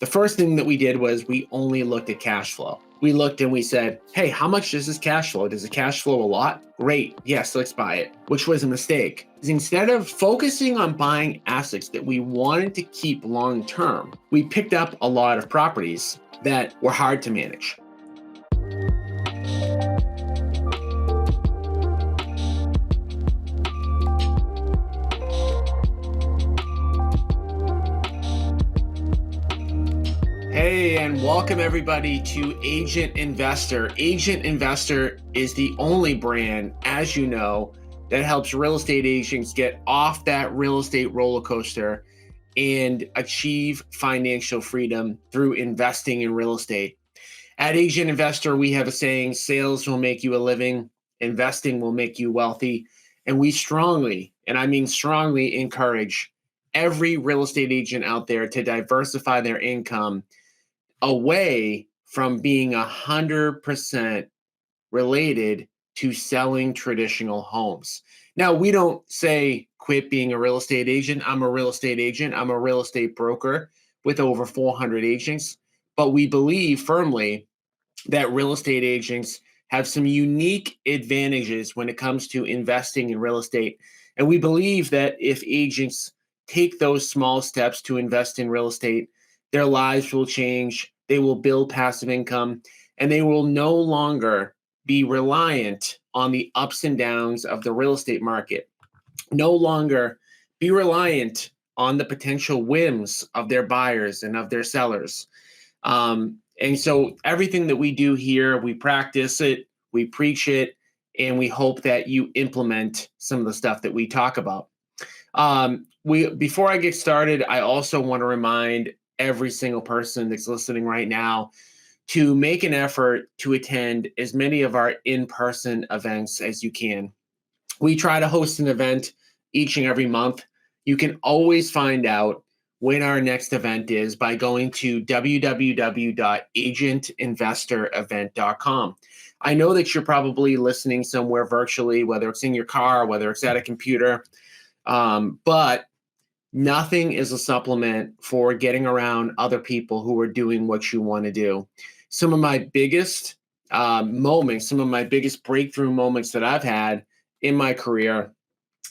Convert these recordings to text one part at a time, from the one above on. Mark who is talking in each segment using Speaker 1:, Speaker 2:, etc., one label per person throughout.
Speaker 1: The first thing that we did was we only looked at cash flow. We looked and we said, hey, how much does this cash flow? Does the cash flow a lot? Great. Yes, let's buy it, which was a mistake. Instead of focusing on buying assets that we wanted to keep long term, we picked up a lot of properties that were hard to manage. Hey, and welcome everybody to Agent Investor. Agent Investor is the only brand, as you know, that helps real estate agents get off that real estate roller coaster and achieve financial freedom through investing in real estate. At Agent Investor, we have a saying, sales will make you a living, investing will make you wealthy. And we strongly, and I mean strongly, encourage every real estate agent out there to diversify their income away from being 100% related to selling traditional homes. Now, we don't say quit being a real estate agent. I'm a real estate agent. I'm a real estate broker with over 400 agents. But we believe firmly that real estate agents have some unique advantages when it comes to investing in real estate. And we believe that if agents take those small steps to invest in real estate, their lives will change, they will build passive income, and they will no longer be reliant on the ups and downs of the real estate market, no longer be reliant on the potential whims of their buyers and of their sellers. And so everything that we do here, we practice it, we preach it, and we hope that you implement some of the stuff that we talk about. Before I get started, I also want to remind every single person that's listening right now to make an effort to attend as many of our in-person events as you can. We try to host an event each and every month. You can always find out when our next event is by going to www.agentinvestorevent.com. I know that you're probably listening somewhere virtually, whether it's in your car, whether it's at a computer, but nothing is a supplement for getting around other people who are doing what you want to do. Some of my biggest moments, some of my biggest breakthrough moments that I've had in my career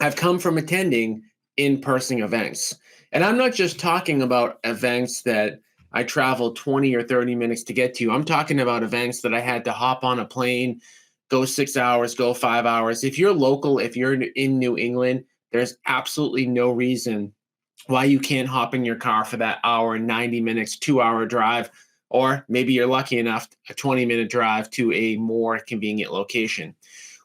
Speaker 1: have come from attending in-person events. And I'm not just talking about events that I traveled 20 or 30 minutes to get to. I'm talking about events that I had to hop on a plane, go 6 hours, go 5 hours. If you're local, if you're in New England, there's absolutely no reason why you can't hop in your car for that hour, 90 minutes, 2-hour drive, or maybe you're lucky enough, a 20-minute drive to a more convenient location.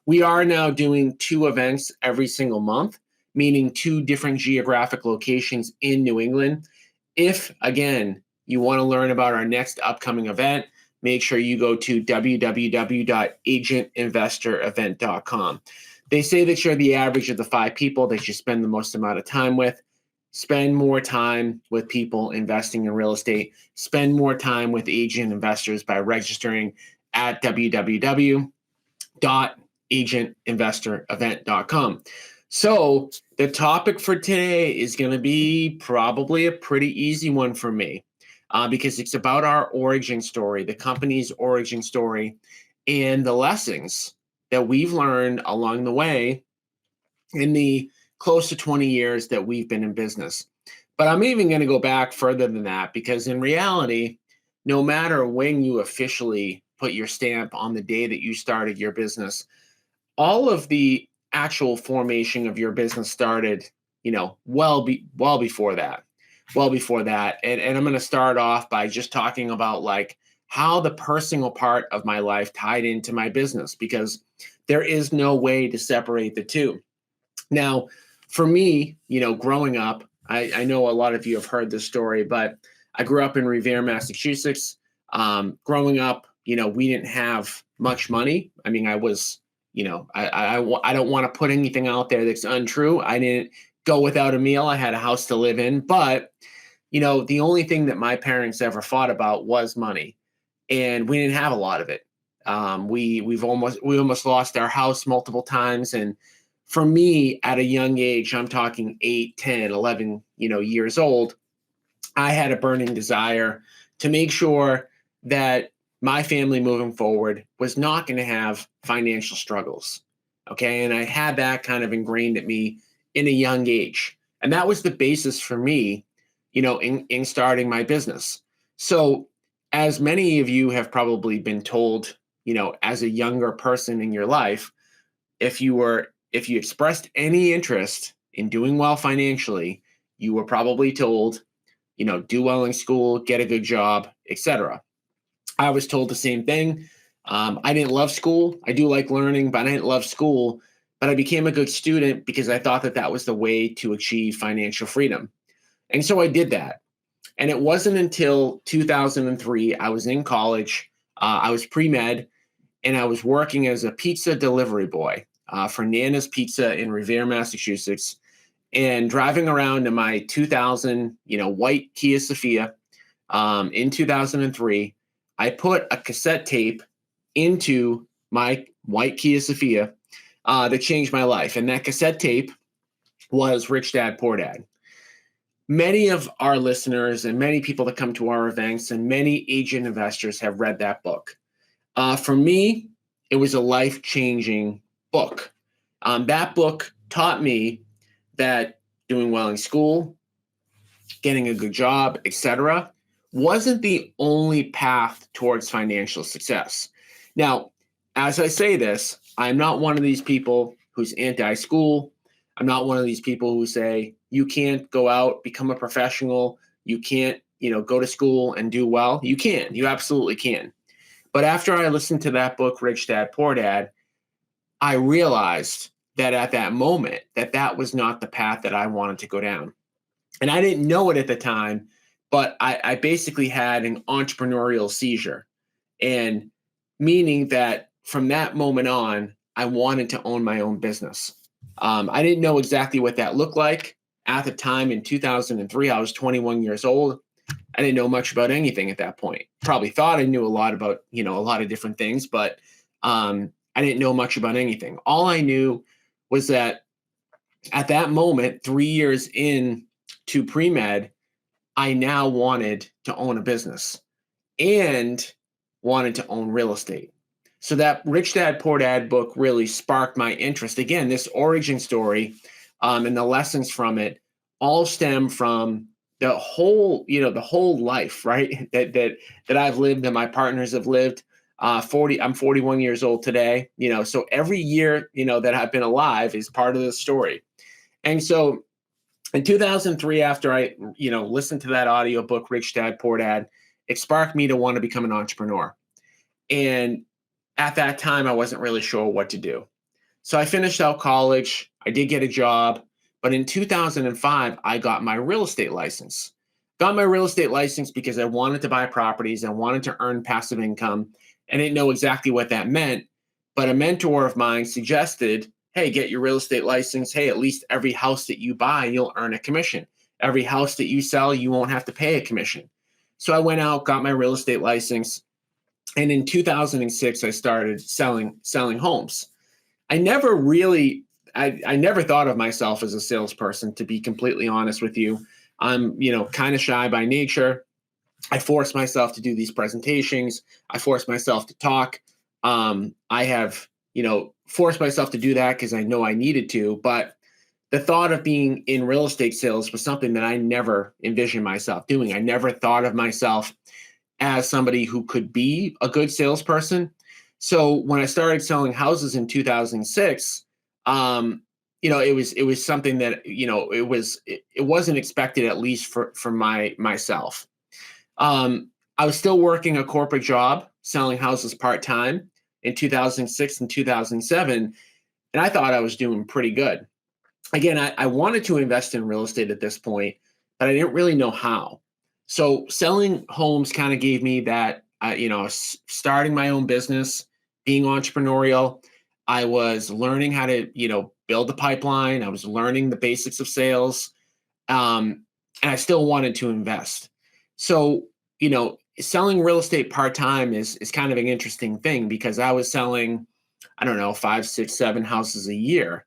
Speaker 1: We are now doing 2 events every single month, meaning 2 different geographic locations in New England. If, again, you want to learn about our next upcoming event, make sure you go to www.agentinvestorevent.com. They say that you're the average of the 5 people that you spend the most amount of time with. Spend more time with people investing in real estate. Spend more time with agent investors by registering at www.agentinvestorevent.com. So the topic for today is going to be probably a pretty easy one for me because it's about our origin story, the company's origin story, and the lessons that we've learned along the way in the close to 20 years that we've been in business. But I'm even going to go back further than that because in reality, no matter when you officially put your stamp on the day that you started your business, all of the actual formation of your business started, well before that. And I'm going to start off by just talking about like how the personal part of my life tied into my business, because there is no way to separate the two. Now, for me, growing up, I know a lot of you have heard this story, but I grew up in Revere, Massachusetts. Growing up, we didn't have much money. I mean, I was, I don't want to put anything out there that's untrue. I didn't go without a meal. I had a house to live in, but, the only thing that my parents ever fought about was money, and we didn't have a lot of it. We almost lost our house multiple times, and for me, at a young age, I'm talking 8, 10, 11, years old, I had a burning desire to make sure that my family moving forward was not going to have financial struggles. Okay. And I had that kind of ingrained at me in a young age. And that was the basis for me, in starting my business. So, as many of you have probably been told, as a younger person in your life, if you expressed any interest in doing well financially, you were probably told, do well in school, get a good job, etc. I was told the same thing. I didn't love school. I do like learning, but I didn't love school. But I became a good student because I thought that that was the way to achieve financial freedom. And so I did that. And it wasn't until 2003, I was in college, I was pre med, and I was working as a pizza delivery boy for Nana's Pizza in Revere, Massachusetts, and driving around in my 2000, white Kia Sophia. In 2003, I put a cassette tape into my white Kia Sophia that changed my life. And that cassette tape was Rich Dad, Poor Dad. Many of our listeners and many people that come to our events and many agent investors have read that book. For me, it was a life-changing book. That book taught me that doing well in school, getting a good job, etc., wasn't the only path towards financial success. Now, as I say this, I'm not one of these people who's anti-school. I'm not one of these people who say you can't go out, become a professional. You can't, go to school and do well. You can. You absolutely can. But after I listened to that book, Rich Dad, Poor Dad, I realized that at that moment that was not the path that I wanted to go down. And I didn't know it at the time, but I basically had an entrepreneurial seizure. And meaning that from that moment on, I wanted to own my own business. I didn't know exactly what that looked like. At the time in 2003, I was 21 years old. I didn't know much about anything at that point. Probably thought I knew a lot about, a lot of different things, but I didn't know much about anything. All I knew was that at that moment, 3 years in to pre-med, I now wanted to own a business and wanted to own real estate. So that Rich Dad Poor Dad book really sparked my interest. Again, this origin story and the lessons from it all stem from the whole life, right? That I've lived and my partners have lived. I'm 41 years old today. So every year that I've been alive is part of the story. And so in 2003, after I listened to that audiobook, Rich Dad Poor Dad, it sparked me to want to become an entrepreneur. And at that time, I wasn't really sure what to do. So I finished out college. I did get a job. But in 2005, I got my real estate license. Got my real estate license because I wanted to buy properties. I wanted to earn passive income. I didn't know exactly what that meant. But a mentor of mine suggested, hey, get your real estate license. Hey, at least every house that you buy, you'll earn a commission. Every house that you sell, you won't have to pay a commission. So I went out, got my real estate license. And in 2006, I started selling homes. I never really, I never thought of myself as a salesperson, to be completely honest with you. I'm, kind of shy by nature. I force myself to do these presentations. I force myself to talk. I have, forced myself to do that because I know I needed to. But the thought of being in real estate sales was something that I never envisioned myself doing. I never thought of myself as somebody who could be a good salesperson. So when I started selling houses in 2006, it was something that, it wasn't expected, at least for myself. I was still working a corporate job, selling houses part-time in 2006 and 2007. And I thought I was doing pretty good. Again, I wanted to invest in real estate at this point, but I didn't really know how. So selling homes kind of gave me that, starting my own business, being entrepreneurial. I was learning how to, build the pipeline. I was learning the basics of sales. And I still wanted to invest. So, selling real estate part-time is kind of an interesting thing because I was selling, I don't know, 5, 6, 7 houses a year.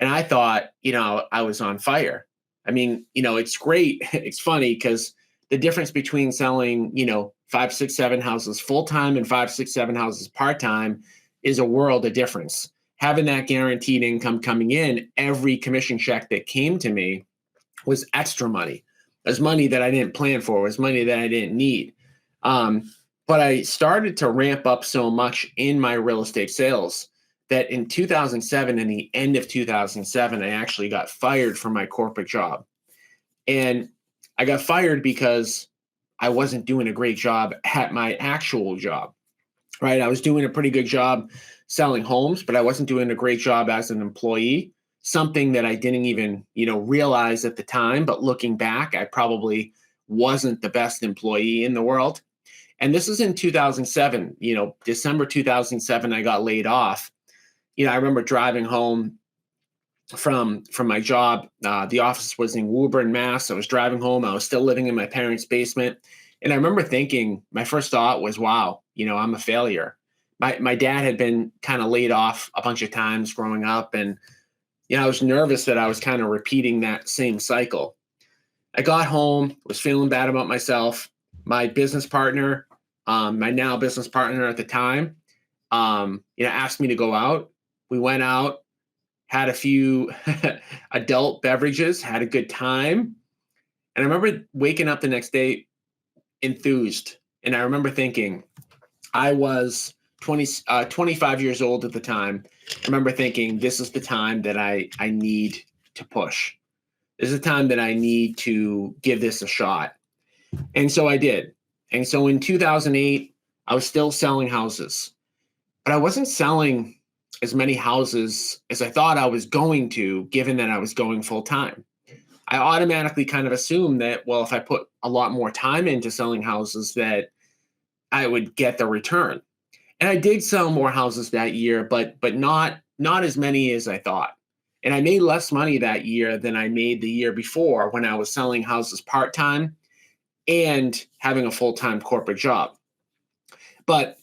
Speaker 1: And I thought, I was on fire. I mean, it's great. It's funny because the difference between selling, 5, 6, 7 houses full time and 5, 6, 7 houses part time is a world of difference. Having that guaranteed income coming in, every commission check that came to me was extra money. It was money that I didn't plan for. It was money that I didn't need. But I started to ramp up so much in my real estate sales that in 2007, in the end of 2007, I actually got fired from my corporate job. And I got fired because I wasn't doing a great job at my actual job, right? I was doing a pretty good job selling homes, but I wasn't doing a great job as an employee, something that I didn't even, realize at the time. But looking back, I probably wasn't the best employee in the world. And this is in 2007, December 2007, I got laid off. I remember driving home from my job. The office was in Woburn, Mass. I was driving home. I was still living in my parents' basement. And I remember thinking, my first thought was, wow, I'm a failure. My dad had been kind of laid off a bunch of times growing up. And, I was nervous that I was kind of repeating that same cycle. I got home, was feeling bad about myself. My business partner, my now business partner at the time, asked me to go out. We went out, had a few adult beverages, had a good time. And I remember waking up the next day enthused. And I remember thinking, I was 25 years old at the time. I remember thinking, this is the time that I need to push. This is the time that I need to give this a shot. And so I did. And so in 2008, I was still selling houses, but I wasn't selling as many houses as I thought I was going to, given that I was going full time. I automatically kind of assumed that, well, if I put a lot more time into selling houses, that I would get the return. And I did sell more houses that year, but not as many as I thought. And I made less money that year than I made the year before when I was selling houses part-time and having a full-time corporate job. But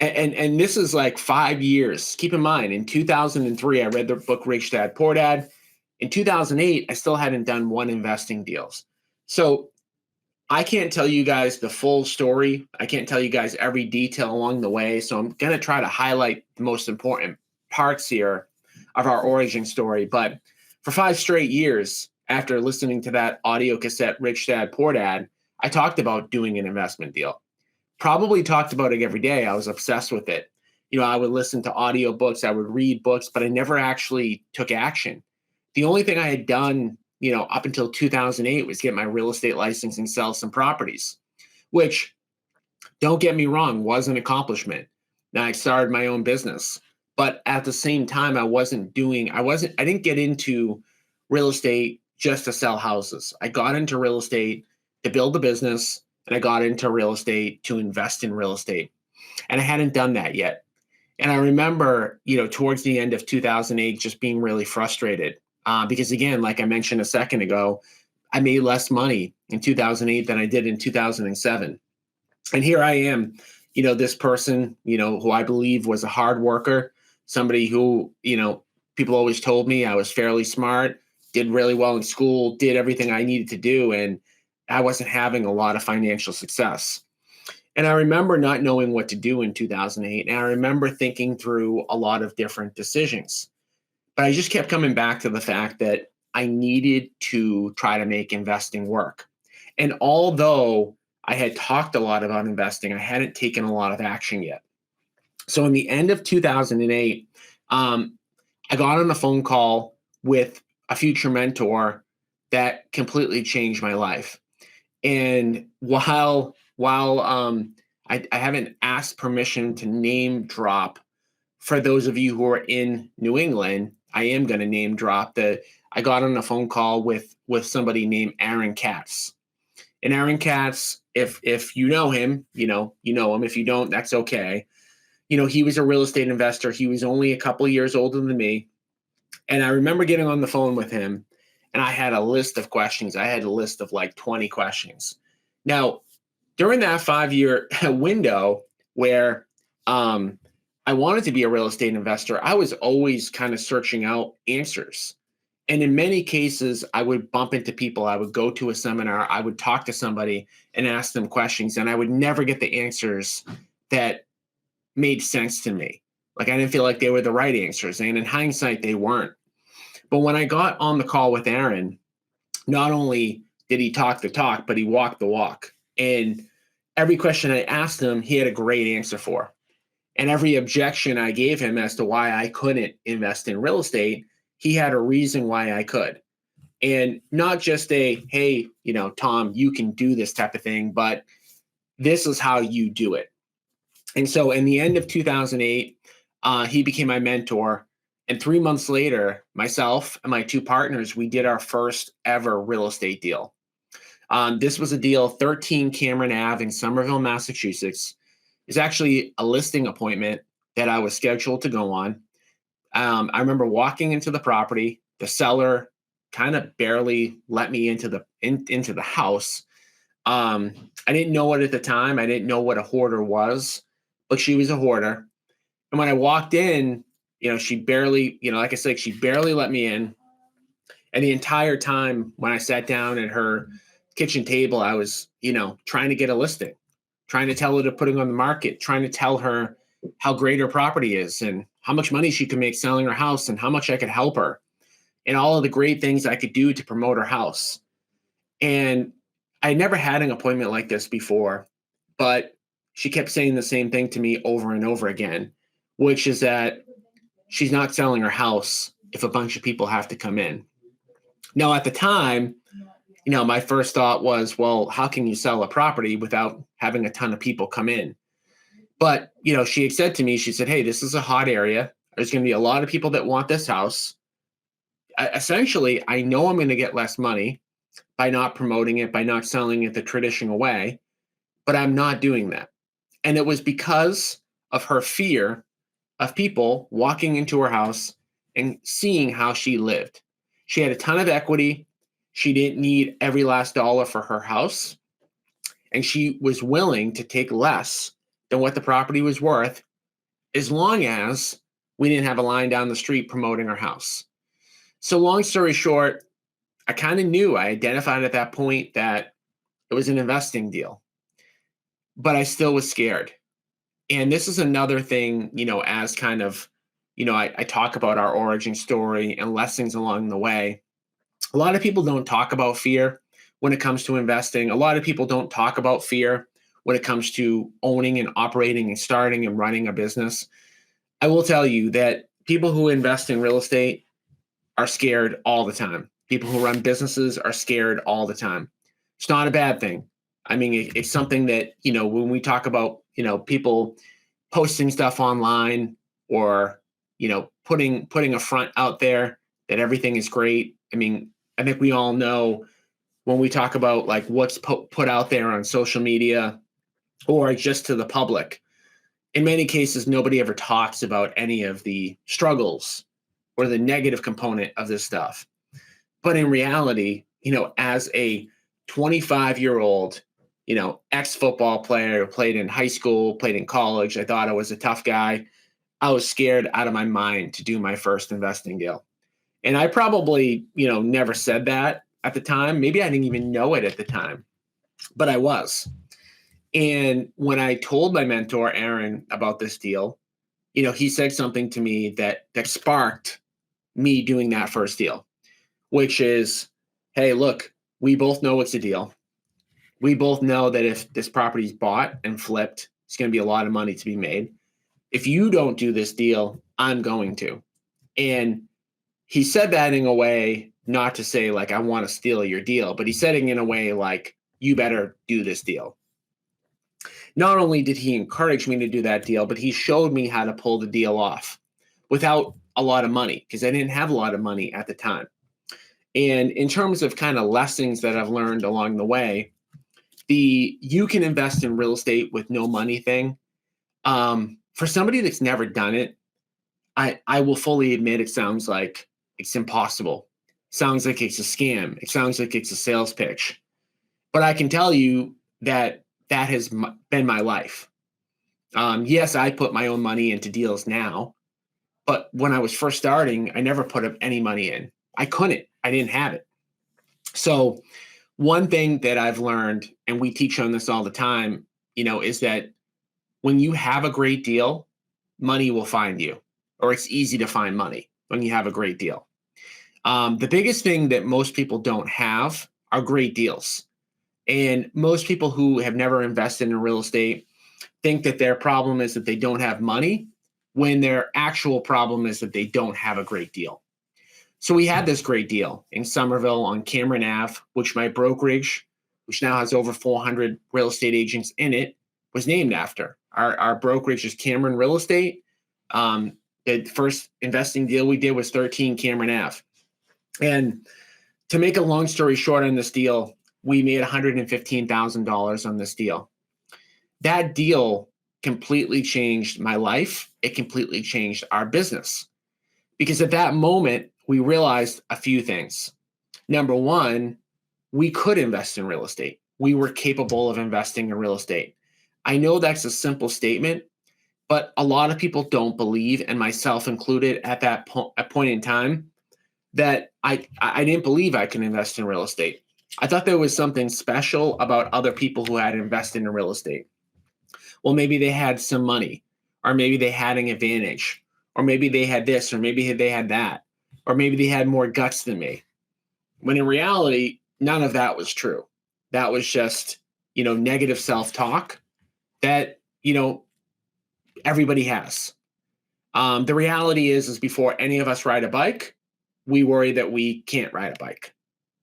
Speaker 1: and this is like 5 years. Keep in mind, in 2003, I read the book Rich Dad Poor Dad. In 2008, I still hadn't done one investing deals. So I can't tell you guys the full story. I can't tell you guys every detail along the way. So I'm going to try to highlight the most important parts here of our origin story. But for 5 straight years, after listening to that audio cassette, Rich Dad Poor Dad, I talked about doing an investment deal. Probably talked about it every day. I was obsessed with it. I would listen to audiobooks, I would read books, but I never actually took action. The only thing I had done, up until 2008 was get my real estate license and sell some properties, which, don't get me wrong, was an accomplishment. Now I started my own business, but at the same time, I didn't get into real estate just to sell houses. I got into real estate to build a business, and I got into real estate to invest in real estate. And I hadn't done that yet. And I remember, towards the end of 2008, just being really frustrated. Because again, like I mentioned a second ago, I made less money in 2008 than I did in 2007. And here I am, this person, who I believe was a hard worker, somebody who, people always told me I was fairly smart, did really well in school, did everything I needed to do. And I wasn't having a lot of financial success. And I remember not knowing what to do in 2008. And I remember thinking through a lot of different decisions. But I just kept coming back to the fact that I needed to try to make investing work. And although I had talked a lot about investing, I hadn't taken a lot of action yet. So in the end of 2008, I got on a phone call with a future mentor that completely changed my life. And while I haven't asked permission to name drop, for those of you who are in New England, I am going to name drop that I got on a phone call with somebody named Aaron Katz. And Aaron Katz, if you know him, you know him. If you don't, that's okay. He was a real estate investor. He was only a couple of years older than me. And I remember getting on the phone with him, and I had a list of questions. I had a list of like 20 questions. Now, during that 5-year window where I wanted to be a real estate investor, I was always kind of searching out answers. And in many cases, I would bump into people. I would go to a seminar, I would talk to somebody and ask them questions, and I would never get the answers that made sense to me. Like, I didn't feel like they were the right answers. And in hindsight, they weren't. But when I got on the call with Aaron, not only did he talk the talk, but he walked the walk. And every question I asked him, he had a great answer for. And every objection I gave him as to why I couldn't invest in real estate, he had a reason why I could. And not just a, hey, Tom, you can do this type of thing, but this is how you do it. And so in the end of 2008, he became my mentor. And 3 months later, myself and my two partners, we did our first ever real estate deal. This was a deal, 13 Cameron Ave in Somerville, Massachusetts. It's actually a listing appointment that I was scheduled to go on. I remember walking into the property. The seller kind of barely let me into the house. I didn't know it at the time. I didn't know what a hoarder was, but she was a hoarder. And when I walked in, she barely, like I said, she barely let me in. And the entire time when I sat down at her kitchen table, I was, trying to get a listing, trying to tell her to put it on the market, trying to tell her how great her property is and how much money she could make selling her house and how much I could help her and all of the great things I could do to promote her house. And I never had an appointment like this before, but she kept saying the same thing to me over and over again, which is that she's not selling her house if a bunch of people have to come in. Now, at the time, my first thought was, well, how can you sell a property without having a ton of people come in? But, she had said to me, she said, hey, this is a hot area. There's going to be a lot of people that want this house. Essentially, I know I'm going to get less money by not promoting it, by not selling it the traditional way, but I'm not doing that. And it was because of her fear of people walking into her house and seeing how she lived. She had a ton of equity. She didn't need every last dollar for her house. And she was willing to take less than what the property was worth as long as we didn't have a line down the street promoting her house. So long story short, I kind of knew, I identified at that point that it was an investing deal, but I still was scared. And this is another thing, as kind of, I talk about our origin story and lessons along the way. A lot of people don't talk about fear when it comes to investing. A lot of people don't talk about fear when it comes to owning and operating and starting and running a business. I will tell you that people who invest in real estate are scared all the time. People who run businesses are scared all the time. It's not a bad thing. I mean, it's something that, when we talk about, people posting stuff online or, putting a front out there that everything is great. I mean, I think we all know when we talk about like what's put out there on social media or just to the public, in many cases, nobody ever talks about any of the struggles or the negative component of this stuff. But in reality, as a 25-year-old, ex-football player who played in high school, played in college, I thought I was a tough guy. I was scared out of my mind to do my first investing deal. And I probably, never said that at the time. Maybe I didn't even know it at the time, but I was. And when I told my mentor, Aaron, about this deal, he said something to me that sparked me doing that first deal, which is, hey, look, we both know it's a deal. We both know that if this property is bought and flipped, it's going to be a lot of money to be made. If you don't do this deal, I'm going to. And he said that in a way, not to say like, I want to steal your deal, but he said it in a way like, you better do this deal. Not only did he encourage me to do that deal, but he showed me how to pull the deal off without a lot of money, because I didn't have a lot of money at the time. And in terms of kind of lessons that I've learned along the way, you can invest in real estate with no money thing. For somebody that's never done it, I will fully admit it sounds like it's impossible. Sounds like it's a scam. It sounds like it's a sales pitch. But I can tell you that has been my life. Yes, I put my own money into deals now, but when I was first starting, I never put up any money in. I couldn't. I didn't have it. So one thing that I've learned, and we teach on this all the time, is that when you have a great deal, money will find you, or it's easy to find money when you have a great deal. The biggest thing that most people don't have are great deals. And most people who have never invested in real estate think that their problem is that they don't have money, when their actual problem is that they don't have a great deal. So we had this great deal in Somerville on Cameron Ave, which my brokerage, which now has over 400 real estate agents in it, was named after. Our brokerage is Cameron Real Estate. The first investing deal we did was 13 Cameron Ave. And to make a long story short on this deal, we made $115,000 on this deal. That deal completely changed my life. It completely changed our business. Because at that moment, we realized a few things. Number one, we could invest in real estate. We were capable of investing in real estate. I know that's a simple statement, but a lot of people don't believe, and myself included at that point in time, that I didn't believe I could invest in real estate. I thought there was something special about other people who had invested in real estate. Well, maybe they had some money, or maybe they had an advantage, or maybe they had this, or maybe they had that, or maybe they had more guts than me. When in reality, none of that was true. That was just, negative self-talk that, everybody has. The reality is before any of us ride a bike, we worry that we can't ride a bike,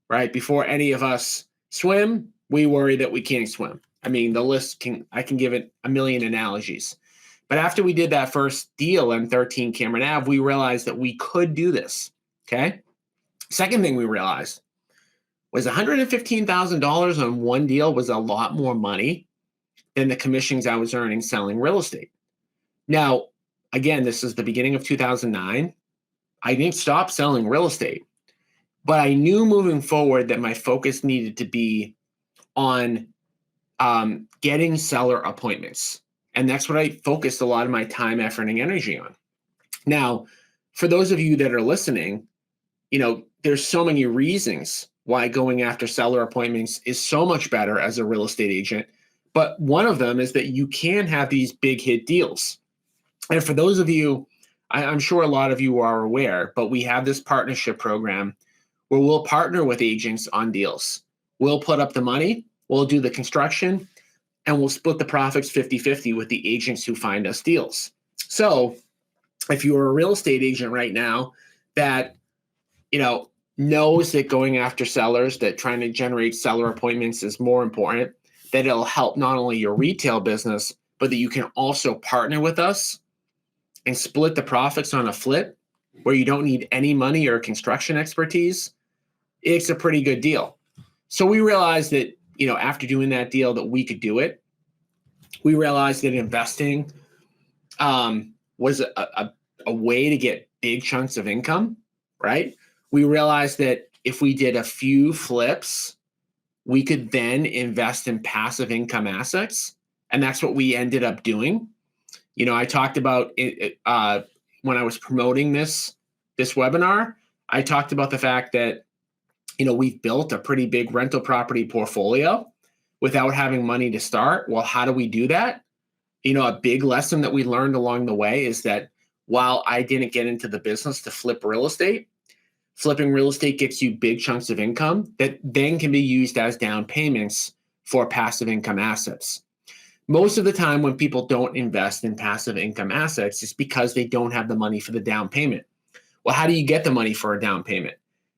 Speaker 1: right? Before any of us swim, we worry that we can't swim. I mean, I can give it a million analogies. But after we did that first deal in 13 Cameron Ave, we realized that we could do this, okay? Second thing we realized was $115,000 on one deal was a lot more money than the commissions I was earning selling real estate. Now, again, this is the beginning of 2009. I didn't stop selling real estate, but I knew moving forward that my focus needed to be on getting seller appointments. And that's what I focused a lot of my time, effort, and energy on. Now, for those of you that are listening, there's so many reasons why going after seller appointments is so much better as a real estate agent. But one of them is that you can have these big hit deals. And for those of you, I'm sure a lot of you are aware, but we have this partnership program where we'll partner with agents on deals. We'll put up the money, we'll do the construction, and we'll split the profits 50-50 with the agents who find us deals. So if you're a real estate agent right now that, knows that going after sellers, that trying to generate seller appointments is more important, that it'll help not only your retail business, but that you can also partner with us and split the profits on a flip where you don't need any money or construction expertise, it's a pretty good deal. So we realized that, after doing that deal that we could do it. We realized that investing was a way to get big chunks of income, right? We realized that if we did a few flips, we could then invest in passive income assets. And that's what we ended up doing. I talked about it when I was promoting this webinar. I talked about the fact that, we've built a pretty big rental property portfolio without having money to start. Well, how do we do that? A big lesson that we learned along the way is that while I didn't get into the business to flip real estate, flipping real estate gets you big chunks of income that then can be used as down payments for passive income assets. Most of the time when people don't invest in passive income assets, it's because they don't have the money for the down payment. Well, how do you get the money for a down payment?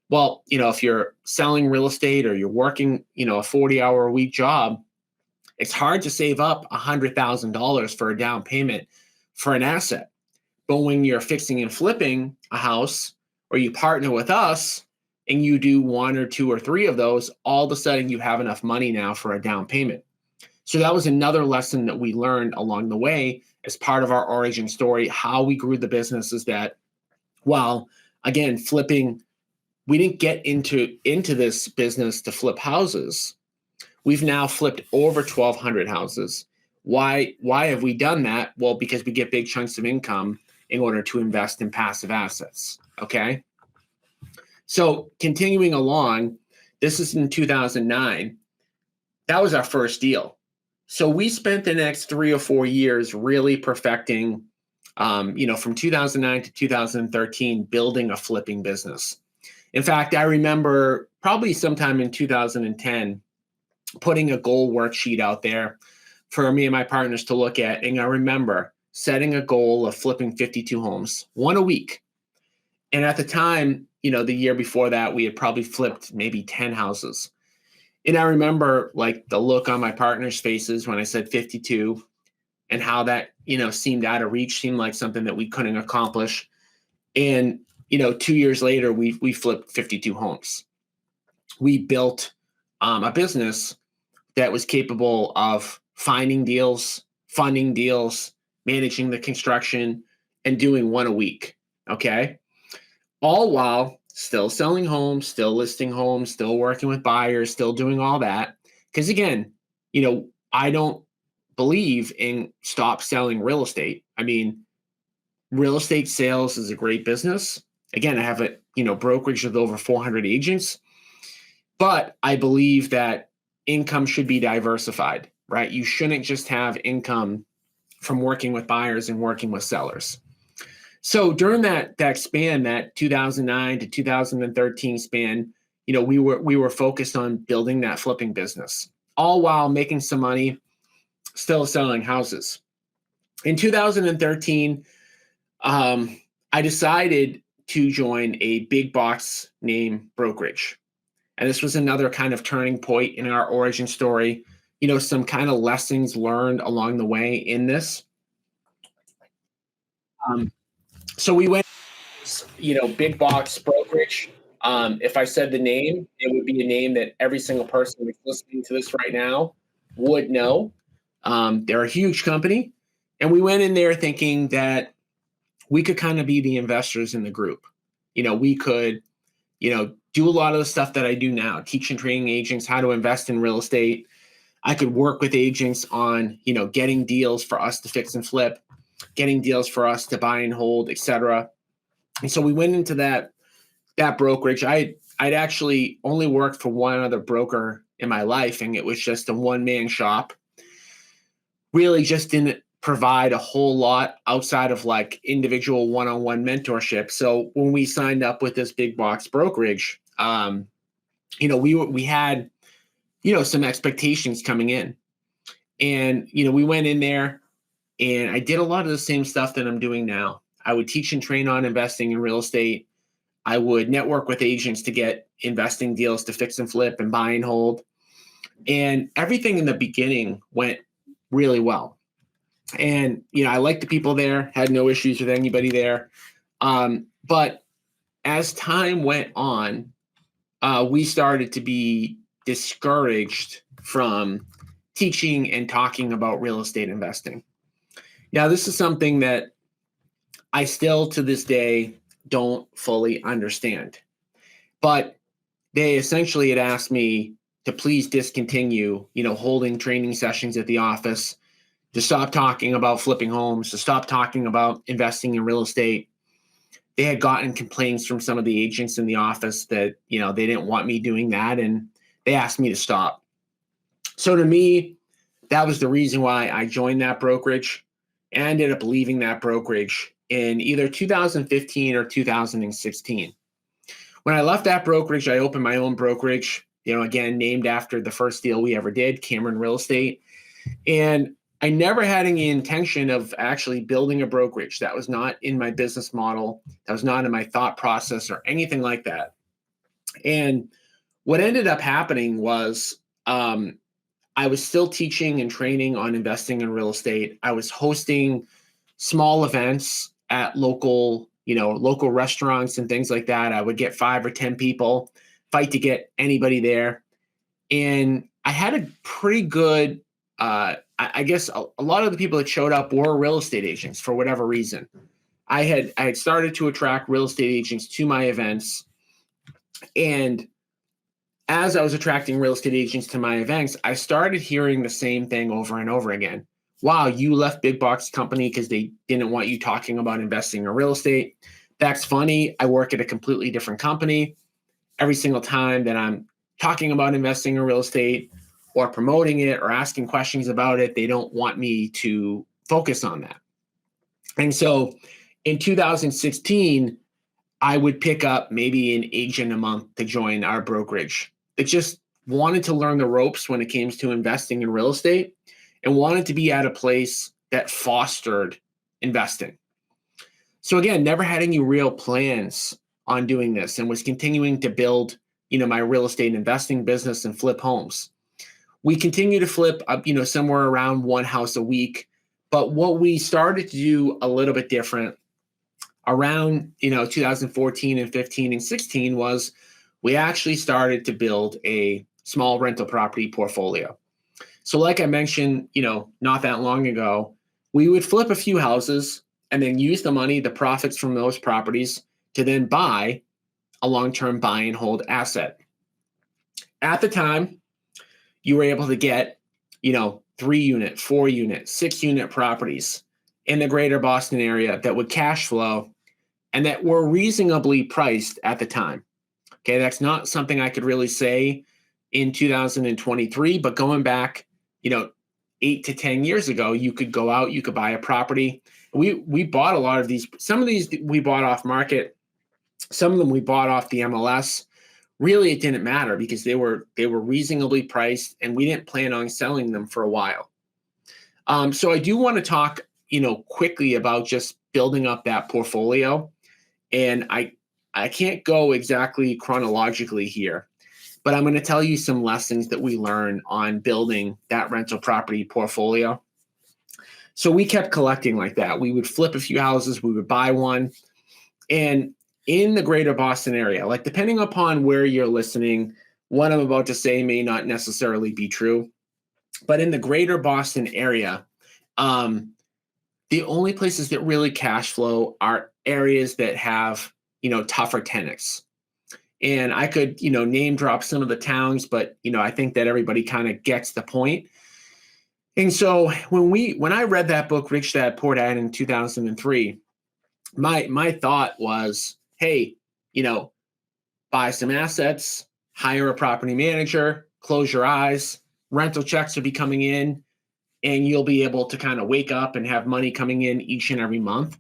Speaker 1: Well, if you're selling real estate or you're working, a 40-hour-a-week job, it's hard to save up $100,000 for a down payment for an asset. But when you're fixing and flipping a house, or you partner with us and you do one or two or three of those, all of a sudden you have enough money now for a down payment. So that was another lesson that we learned along the way as part of our origin story. How we grew the business is that while, again, flipping, we didn't get into this business to flip houses. We've now flipped over 1,200 houses. Why have we done that? Well, because we get big chunks of income in order to invest in passive assets, okay? So continuing along, this is in 2009. That was our first deal. So we spent the next 3 or 4 years really perfecting, from 2009 to 2013, building a flipping business. In fact, I remember probably sometime in 2010, putting a goal worksheet out there for me and my partners to look at. And I remember setting a goal of flipping 52 homes, one a week. And at the time, the year before that, we had probably flipped maybe 10 houses. And I remember like the look on my partner's faces when I said 52, and how that, seemed out of reach, seemed like something that we couldn't accomplish. And, 2 years later, we flipped 52 homes. We built a business that was capable of finding deals, funding deals, managing the construction, and doing one a week. Okay. All while still selling homes, still listing homes, still working with buyers, still doing all that. Because again, I don't believe in stop selling real estate. I mean, real estate sales is a great business. Again, I have a brokerage with over 400 agents, but I believe that income should be diversified, right? You shouldn't just have income from working with buyers and working with sellers. So during that span, that 2009 to 2013 span, we were focused on building that flipping business, all while making some money, still selling houses. In 2013, I decided to join a big box name brokerage. And this was another kind of turning point in our origin story, some kind of lessons learned along the way in this. So we went, big box brokerage. If I said the name, it would be a name that every single person that's listening to this right now would know. They're a huge company. And we went in there thinking that we could kind of be the investors in the group. We could, do a lot of the stuff that I do now, teach and training agents how to invest in real estate. I could work with agents on, getting deals for us to fix and flip, getting deals for us to buy and hold, et cetera. And so we went into that brokerage. I'd actually only worked for one other broker in my life, and it was just a one-man shop. Really just didn't provide a whole lot outside of like individual one-on-one mentorship. So when we signed up with this big box brokerage, we had, some expectations coming in. And, we went in there and I did a lot of the same stuff that I'm doing now. I would teach and train on investing in real estate. I would network with agents to get investing deals to fix and flip and buy and hold. And everything in the beginning went really well. And, I liked the people there, had no issues with anybody there. But as time went on, we started to be discouraged from teaching and talking about real estate investing. Now, this is something that I still to this day don't fully understand. But they essentially had asked me to please discontinue, holding training sessions at the office, to stop talking about flipping homes, to stop talking about investing in real estate. They had gotten complaints from some of the agents in the office that, they didn't want me doing that, and they asked me to stop. So to me, that was the reason why I joined that brokerage, and I ended up leaving that brokerage in either 2015 or 2016. When I left that brokerage, I opened my own brokerage, again, named after the first deal we ever did, Cameron Real Estate. And I never had any intention of actually building a brokerage. That was not in my business model. That was not in my thought process or anything like that. And what ended up happening was I was still teaching and training on investing in real estate. I was hosting small events at local restaurants and things like that. I would get 5 or 10 people, fight to get anybody there. And I had a pretty good, I guess a lot of the people that showed up were real estate agents for whatever reason. I had started to attract real estate agents to my events. And as I was attracting real estate agents to my events, I started hearing the same thing over and over again. Wow, you left big box company because they didn't want you talking about investing in real estate. That's funny. I work at a completely different company. every single time that I'm talking about investing in real estate or promoting it or asking questions about it, they don't want me to focus on that. And so in 2016, I would pick up maybe an agent a month to join our brokerage. It just wanted to learn the ropes when it came to investing in real estate and wanted to be at a place that fostered investing. So again, never had any real plans on doing this and was continuing to build, my real estate investing business and flip homes. We continue to flip up, somewhere around one house a week. But what we started to do a little bit different around, 2014 and 15 and 16 was we actually started to build a small rental property portfolio. So like I mentioned, not that long ago, we would flip a few houses and then use the money, the profits from those properties to then buy a long-term buy and hold asset. At the time, you were able to get, 3-unit, 4-unit, 6-unit properties in the greater Boston area that would cash flow and that were reasonably priced at the time. Okay, that's not something I could really say in 2023, but going back, 8 to 10 years ago, you could go out, you could buy a property. We bought a lot of these. Some of these we bought off market. Some of them we bought off the MLS. Really, it didn't matter because they were reasonably priced, and we didn't plan on selling them for a while. So I do want to talk, quickly about just building up that portfolio. And I can't go exactly chronologically here, but I'm going to tell you some lessons that we learned on building that rental property portfolio. So we kept collecting like that. We would flip a few houses, we would buy one. And in the greater Boston area, like depending upon where you're listening, what I'm about to say may not necessarily be true, but in the greater Boston area, the only places that really cash flow are areas that have, tougher tenants. And I could, name drop some of the towns, but, I think that everybody kind of gets the point. And so when I read that book, Rich Dad Poor Dad in 2003, my thought was, hey, buy some assets, hire a property manager, close your eyes, rental checks will be coming in, and you'll be able to kind of wake up and have money coming in each and every month.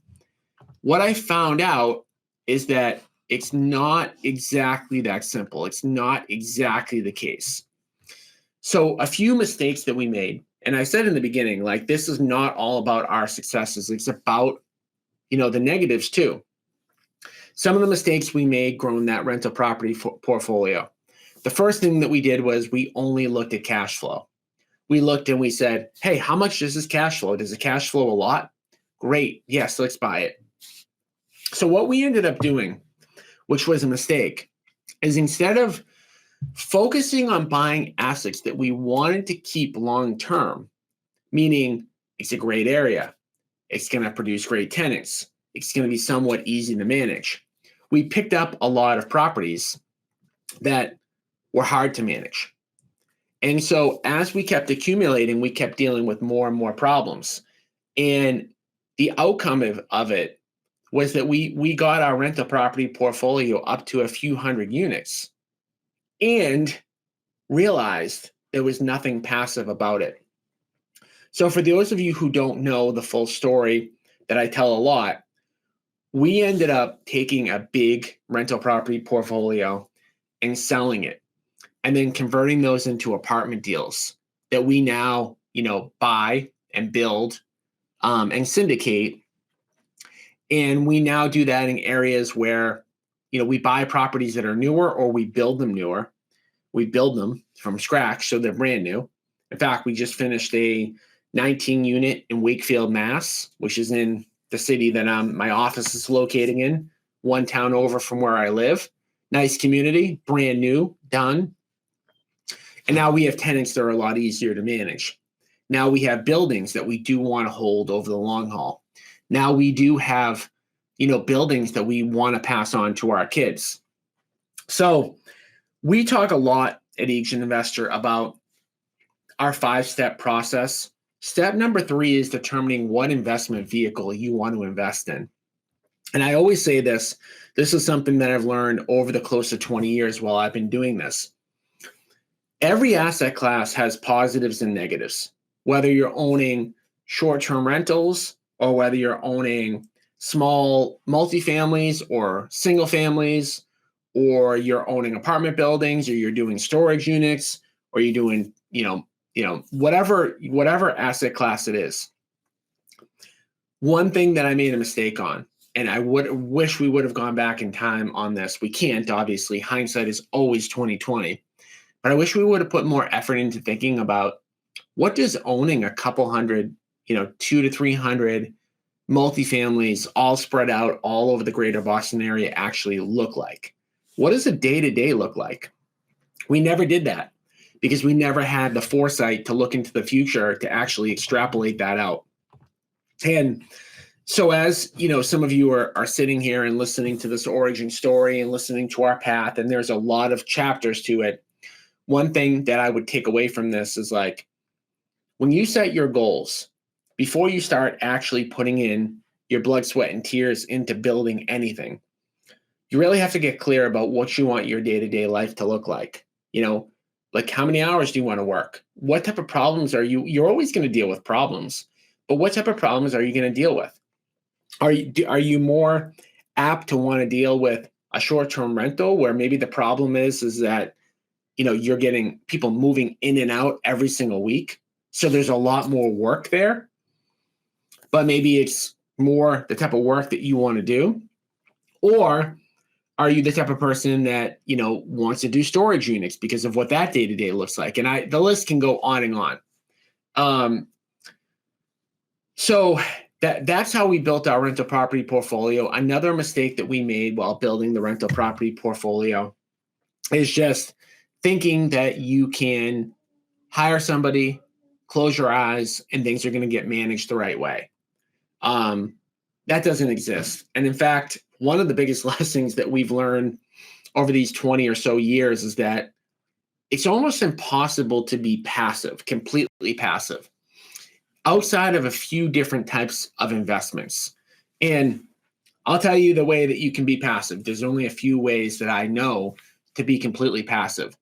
Speaker 1: What I found out is that it's not exactly that simple. It's not exactly the case. So a few mistakes that we made, and I said in the beginning, like this is not all about our successes. It's about, the negatives too. Some of the mistakes we made growing that rental property portfolio. The first thing that we did was we only looked at cash flow. We looked and we said, hey, how much does this cash flow? Does it cash flow a lot? Great. Yes, let's buy it. So what we ended up doing, which was a mistake, is instead of focusing on buying assets that we wanted to keep long-term, meaning it's a great area, it's going to produce great tenants, it's going to be somewhat easy to manage, we picked up a lot of properties that were hard to manage. And so as we kept accumulating, we kept dealing with more and more problems. And the outcome of it was that we got our rental property portfolio up to a few hundred units and realized there was nothing passive about it. So for those of you who don't know the full story that I tell a lot, we ended up taking a big rental property portfolio and selling it, and then converting those into apartment deals that we now, buy and build and syndicate. And we now do that in areas where, we buy properties that are newer or we build them newer. We build them from scratch, so they're brand new. In fact, we just finished a 19-unit in Wakefield, Mass, which is in the city that my office is located in, one town over from where I live. Nice community, brand new, done. And now we have tenants that are a lot easier to manage. Now we have buildings that we do want to hold over the long haul. Now we do have, buildings that we want to pass on to our kids. So we talk a lot at Agent Investor about our 5-step process. Step number 3 is determining what investment vehicle you want to invest in. And I always say this is something that I've learned over the close to 20 years while I've been doing this. Every asset class has positives and negatives, whether you're owning short-term rentals or whether you're owning small multifamilies or single families, or you're owning apartment buildings, or you're doing storage units, or you're doing, whatever asset class it is. One thing that I made a mistake on, and I would wish we would have gone back in time on this. We can't, obviously. Hindsight is always 2020. But I wish we would have put more effort into thinking about what does owning a couple hundred, 200 to 300 multifamilies all spread out all over the greater Boston area actually look like? What does a day-to-day look like? We never did that because we never had the foresight to look into the future to actually extrapolate that out. And so as some of you are sitting here and listening to this origin story and listening to our path, and there's a lot of chapters to it. One thing that I would take away from this is, like, when you set your goals, before you start actually putting in your blood, sweat, and tears into building anything, you really have to get clear about what you want your day-to-day life to look like. Like, how many hours do you want to work? What type of problems you're always going to deal with problems, but what type of problems are you going to deal with? Are you more apt to want to deal with a short-term rental where maybe the problem is that you're getting people moving in and out every single week, so there's a lot more work there, but maybe it's more the type of work that you want to do? Or are you the type of person that wants to do storage units because of what that day-to-day looks like? And the list can go on and on. So that's how we built our rental property portfolio. Another mistake that we made while building the rental property portfolio is just thinking that you can hire somebody, close your eyes, and things are going to get managed the right way. That doesn't exist. And in fact, one of the biggest lessons that we've learned over these 20 or so years is that it's almost impossible to be passive, completely passive, outside of a few different types of investments. And I'll tell you the way that you can be passive. There's only a few ways that I know to be completely passive.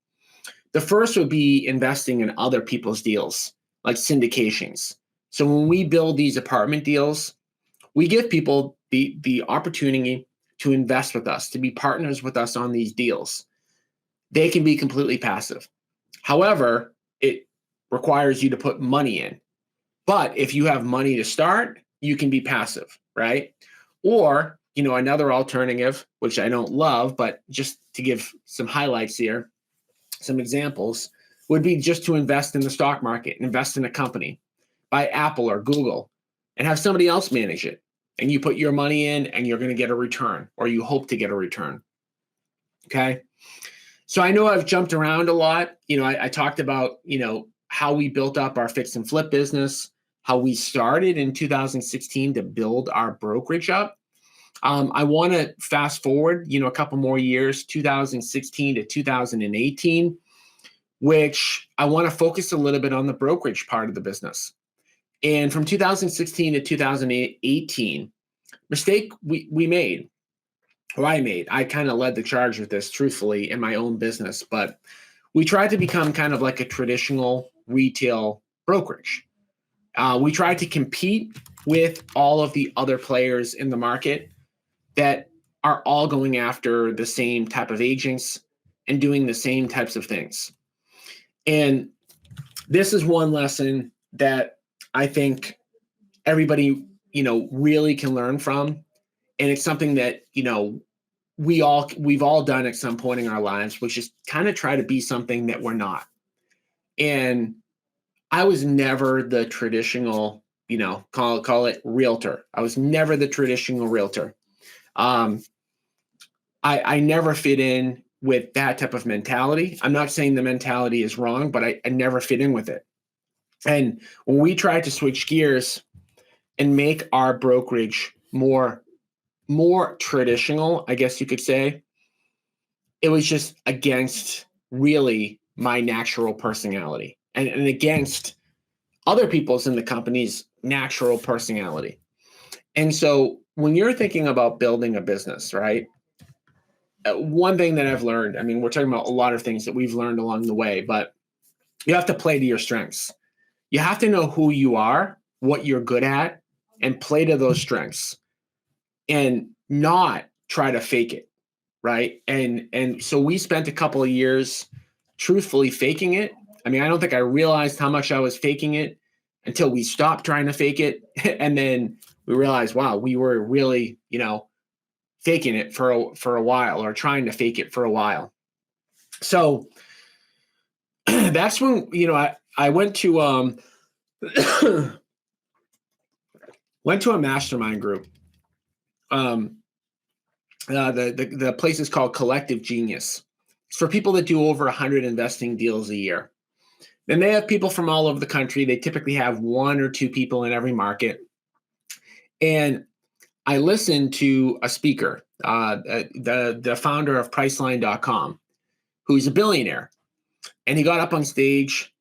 Speaker 1: The first would be investing in other people's deals, like syndications. So when we build these apartment deals, we give people the opportunity to invest with us, to be partners with us on these deals. They can be completely passive. However, it requires you to put money in. But if you have money to start, you can be passive, right? Or, another alternative, which I don't love, but just to give some highlights here, some examples, would be just to invest in the stock market, invest in a company, buy Apple or Google, and have somebody else manage it. And you put your money in and you're going to get a return, or you hope to get a return. Okay. So I know I've jumped around a lot. I talked about, how we built up our fix and flip business, how we started in 2016 to build our brokerage up. I want to fast forward, a couple more years, 2016 to 2018, which I want to focus a little bit on the brokerage part of the business. And from 2016 to 2018, mistake we made, or I made, I kind of led the charge with this, truthfully, in my own business, but we tried to become kind of like a traditional retail brokerage. We tried to compete with all of the other players in the market that are all going after the same type of agents and doing the same types of things. And this is one lesson that I think everybody, really can learn from. And it's something that, we've all done at some point in our lives, which is kind of try to be something that we're not. And I was never the traditional, call it realtor. I was never the traditional realtor. I never fit in with that type of mentality. I'm not saying the mentality is wrong, but I never fit in with it. And when we tried to switch gears and make our brokerage more traditional, I guess you could say, it was just against really my natural personality and against other people's in the company's natural personality. And so when you're thinking about building a business, right? One thing that I've learned, I mean, we're talking about a lot of things that we've learned along the way, but you have to play to your strengths. You have to know who you are, what you're good at, and play to those strengths and not try to fake it, right? And so we spent a couple of years truthfully faking it. I mean, I don't think I realized how much I was faking it until we stopped trying to fake it. And then we realized, wow, we were really, faking it for a while, or trying to fake it for a while. So that's when, I went to went to a mastermind group. The place is called Collective Genius. It's for people that do over 100 investing deals a year. And they have people from all over the country. They typically have one or two people in every market. And I listened to a speaker, the founder of Priceline.com, who's a billionaire. And he got up on stage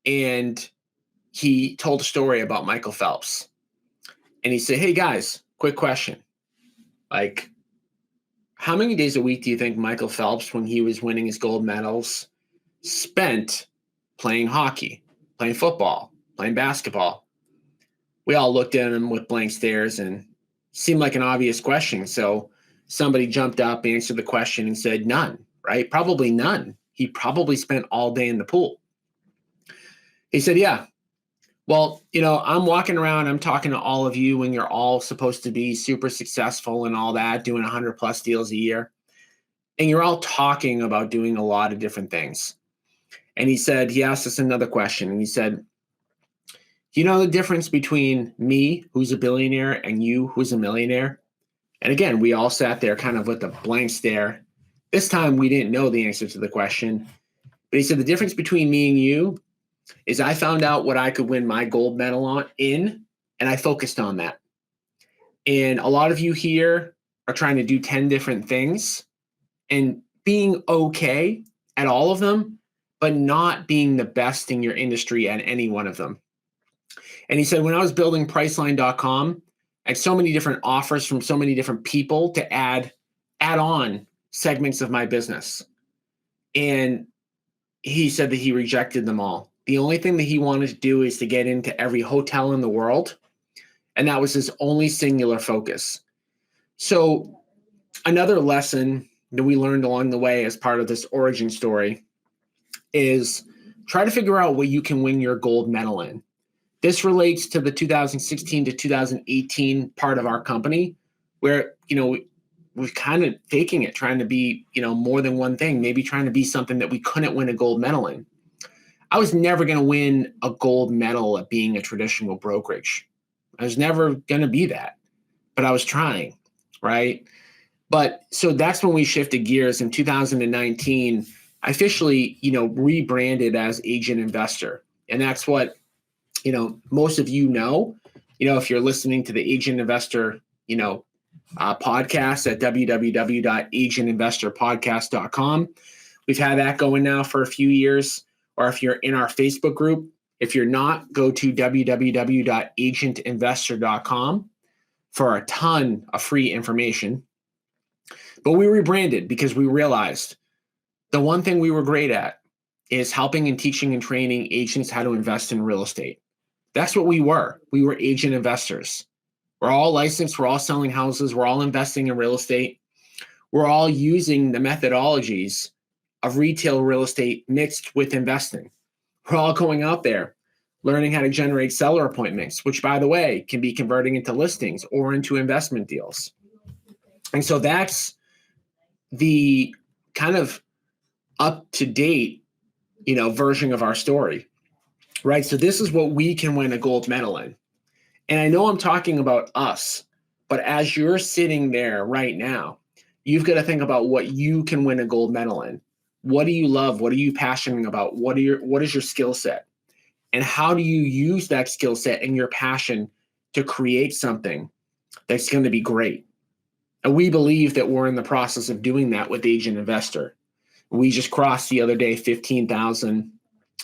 Speaker 1: and he told a story about Michael Phelps. And he said, hey guys, quick question. Like, how many days a week do you think Michael Phelps, when he was winning his gold medals, spent playing hockey, playing football, playing basketball? We all looked at him with blank stares, and seemed like an obvious question. So somebody jumped up, answered the question, and said none, right? Probably none. He probably spent all day in the pool. He said, yeah. Well, I'm walking around, I'm talking to all of you when you're all supposed to be super successful and all that, doing 100 plus deals a year. And you're all talking about doing a lot of different things. And he asked us another question. And he said, you know the difference between me, who's a billionaire, and you, who's a millionaire? And again, we all sat there kind of with a blank stare. This time we didn't know the answer to the question. But he said, the difference between me and you is I found out what I could win my gold medal in, and I focused on that. And a lot of you here are trying to do 10 different things and being okay at all of them, but not being the best in your industry at any one of them. And he said, when I was building Priceline.com, I had so many different offers from so many different people to add on segments of my business. And he said that he rejected them all. The only thing that he wanted to do is to get into every hotel in the world. And that was his only singular focus. So another lesson that we learned along the way as part of this origin story is try to figure out what you can win your gold medal in. This relates to the 2016 to 2018 part of our company where, we're kind of faking it, trying to be, more than one thing, maybe trying to be something that we couldn't win a gold medal in. I was never going to win a gold medal at being a traditional brokerage. I was never going to be that, but I was trying, right? But so that's when we shifted gears in 2019. I officially, rebranded as Agent Investor. And that's what, most of if you're listening to the Agent Investor, podcast at www.agentinvestorpodcast.com. We've had that going now for a few years. Or if you're in our Facebook group, if you're not, go to www.agentinvestor.com for a ton of free information. But we rebranded because we realized the one thing we were great at is helping and teaching and training agents how to invest in real estate. That's what we were. We were agent investors. We're all licensed. We're all selling houses. We're all investing in real estate. We're all using the methodologies of retail real estate mixed with investing. We're all going out there, learning how to generate seller appointments, which, by the way, can be converting into listings or into investment deals. And so that's the kind of up-to-date, version of our story, right? So this is what we can win a gold medal in. And I know I'm talking about us, but as you're sitting there right now, you've got to think about what you can win a gold medal in. What do you love? What are you passionate about? What is your skill set? And how do you use that skill set and your passion to create something that's going to be great? And we believe that we're in the process of doing that with Agent Investor. We just crossed the other day 15,000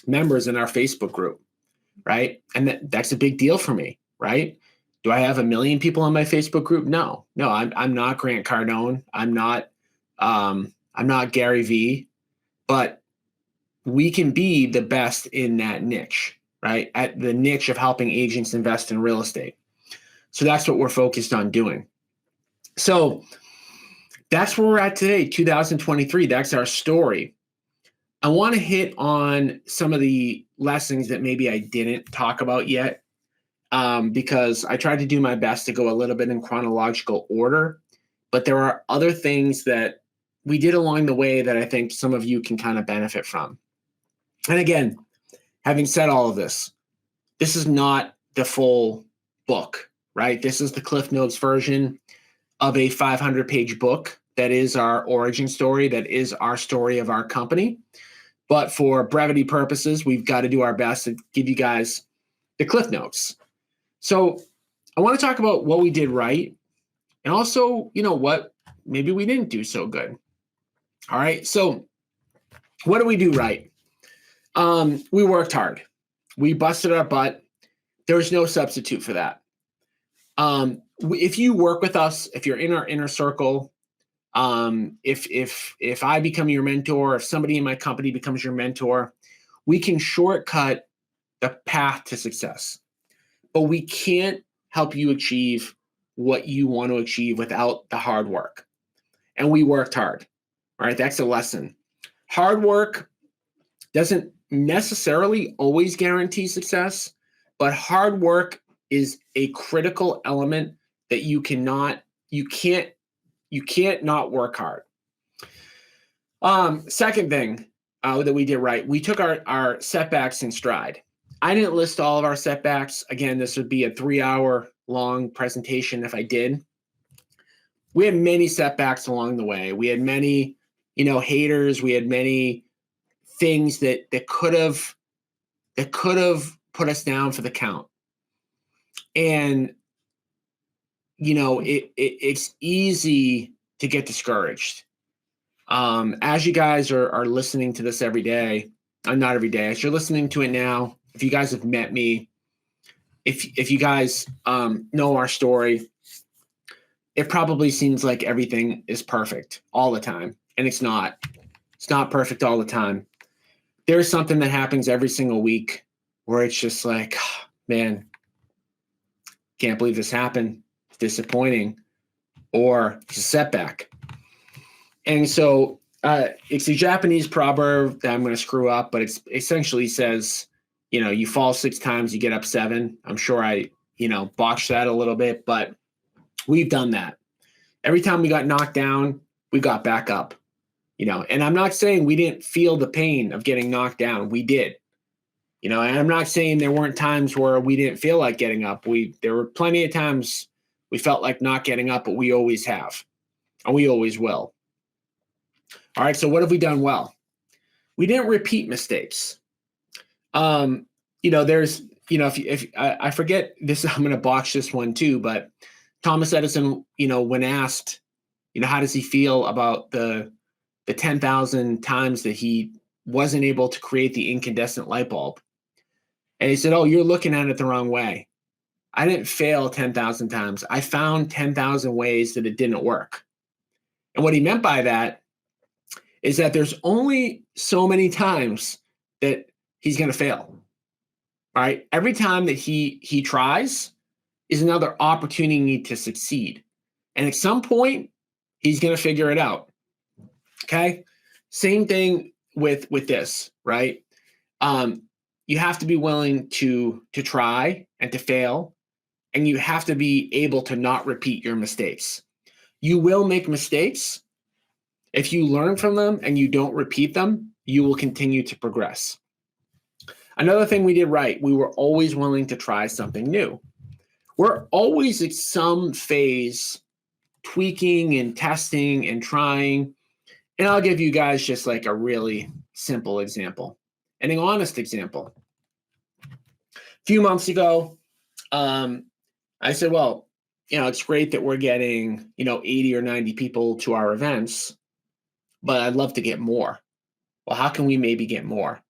Speaker 1: members in our Facebook group, right? And that's a big deal for me, right? Do I have 1 million people on my Facebook group? No, I'm not Grant Cardone. I'm not Gary Vee, but we can be the best in that niche, right? At the niche of helping agents invest in real estate. So that's what we're focused on doing. So that's where we're at today, 2023. That's our story. I want to hit on some of the lessons that maybe I didn't talk about yet, because I tried to do my best to go a little bit in chronological order, but there are other things that we did along the way that I think some of you can kind of benefit from. And again, having said all of this is not the full book, right? This is the Cliff Notes version of a 500-page book that is our origin story, that is our story of our company. But for brevity purposes, we've got to do our best to give you guys the Cliff Notes. So I want to talk about what we did right, and also, what maybe we didn't do so good. All right. So what do we do right? We worked hard. We busted our butt. There was no substitute for that. If you work with us, if you're in our inner circle, if I become your mentor, if somebody in my company becomes your mentor, we can shortcut the path to success. But we can't help you achieve what you want to achieve without the hard work. And we worked hard. All right, that's a lesson. Hard work doesn't necessarily always guarantee success, but hard work is a critical element that you can't not work hard. Second thing that we did right, we took our setbacks in stride. I didn't list all of our setbacks. Again, this would be a 3-hour long presentation if I did. We had many setbacks along the way. We had many, haters. We had many things that could have put us down for the count. And it's easy to get discouraged. As you guys are listening to this every day, not every day, as you're listening to it now, if you guys have met me, if you guys know our story, it probably seems like everything is perfect all the time. And it's not. It's not perfect all the time. There's something that happens every single week where it's just like, man, can't believe this happened. It's disappointing. Or it's a setback. And so it's a Japanese proverb that I'm going to screw up, but it essentially says, you fall 6 times, you get up 7. I'm sure I, botched that a little bit, but we've done that. Every time we got knocked down, we got back up, and I'm not saying we didn't feel the pain of getting knocked down. We did, and I'm not saying there weren't times where we didn't feel like getting up. There were plenty of times we felt like not getting up, but we always have, and we always will. All right. So what have we done well? We didn't repeat mistakes. There's, if I forget this, I'm going to botch this one too, but Thomas Edison, when asked, how does he feel about the 10,000 times that he wasn't able to create the incandescent light bulb? And he said, "Oh, you're looking at it the wrong way. I didn't fail 10,000 times. I found 10,000 ways that it didn't work." And what he meant by that is that there's only so many times that he's going to fail. All right. Every time that he tries is another opportunity to succeed. And at some point, he's going to figure it out. Okay. Same thing with this, right? You have to be willing to try and to fail, and you have to be able to not repeat your mistakes. You will make mistakes. If you learn from them and you don't repeat them, you will continue to progress. Another thing we did right, we were always willing to try something new. We're always at some phase tweaking and testing and trying. And I'll give you guys just like a really simple example, and an honest example. A few months ago, I said, well, it's great that we're getting, 80 or 90 people to our events, but I'd love to get more. Well, how can we maybe get more?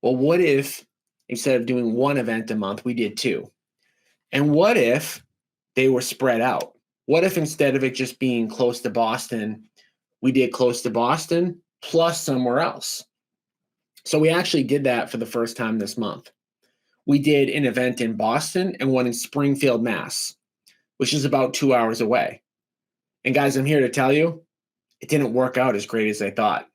Speaker 1: Well, what if instead of doing one event a month, we did 2? And what if they were spread out? What if instead of it just being close to Boston, we did close to Boston plus somewhere else? So we actually did that for the first time this month. We did an event in Boston and one in Springfield, Mass, which is about 2 hours away. And guys, I'm here to tell you, it didn't work out as great as I thought.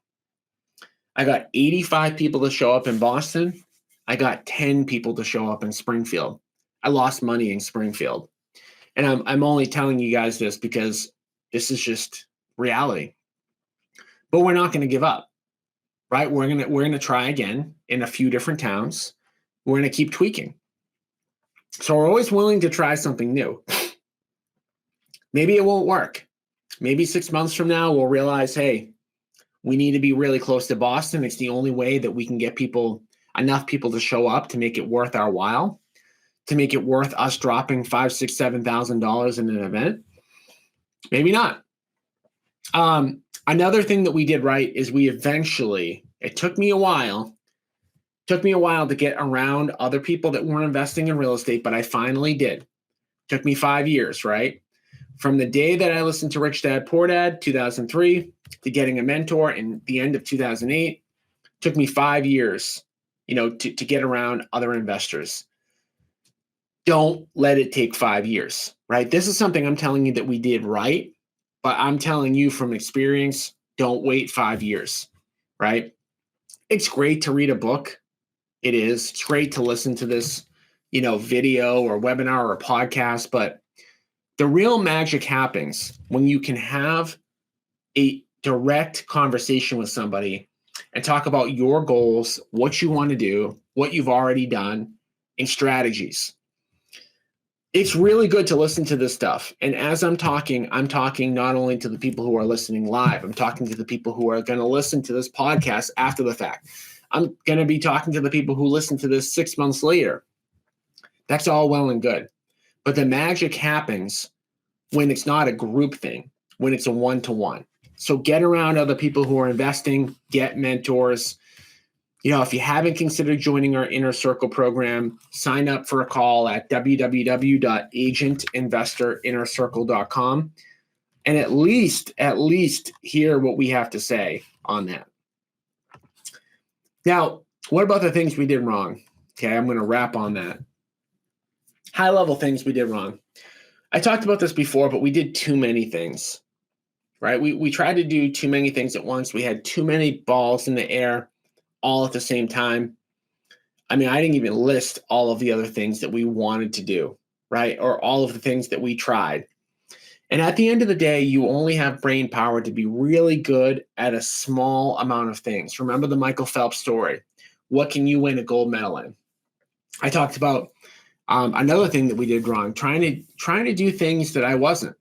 Speaker 1: I got 85 people to show up in Boston. I got 10 people to show up in Springfield. I lost money in Springfield. And I'm only telling you guys this because this is just reality. But we're not going to give up, right? We're gonna try again in a few different towns. We're going to keep tweaking. So we're always willing to try something new. Maybe it won't work. Maybe 6 months from now, we'll realize, hey, we need to be really close to Boston. It's the only way that we can get enough people to show up to make it worth our while, to make it worth us dropping $5,000, $6,000, $7,000 in an event. Maybe not. Another thing that we did right is we eventually, it took me a while to get around other people that weren't investing in real estate, but I finally did. Took me 5 years, right? From the day that I listened to Rich Dad Poor Dad, 2003, to getting a mentor in the end of 2008, took me 5 years, to get around other investors. Don't let it take 5 years, right? This is something I'm telling you that we did right, but I'm telling you from experience, don't wait 5 years, right? It's great to read a book. It is. It's great to listen to this, video or webinar or podcast, but the real magic happens when you can have a direct conversation with somebody and talk about your goals, what you want to do, what you've already done, and strategies. It's really good to listen to this stuff. And as I'm talking not only to the people who are listening live, I'm talking to the people who are going to listen to this podcast after the fact. I'm going to be talking to the people who listen to this 6 months later. That's all well and good. But the magic happens when it's not a group thing, when it's a one-to-one. So get around other people who are investing, get mentors. If you haven't considered joining our Inner Circle program, sign up for a call at www.agentinvestorinnercircle.com and at least hear what we have to say on that. Now, what about the things we did wrong? Okay, I'm going to wrap on that. High-level things we did wrong. I talked about this before, but we did too many things, right? We tried to do too many things at once. We had too many balls in the air all at the same time. I mean, I didn't even list all of the other things that we wanted to do, right? Or all of the things that we tried. And at the end of the day, you only have brain power to be really good at a small amount of things. Remember the Michael Phelps story. What can you win a gold medal in? I talked about another thing that we did wrong, trying to do things that I wasn't,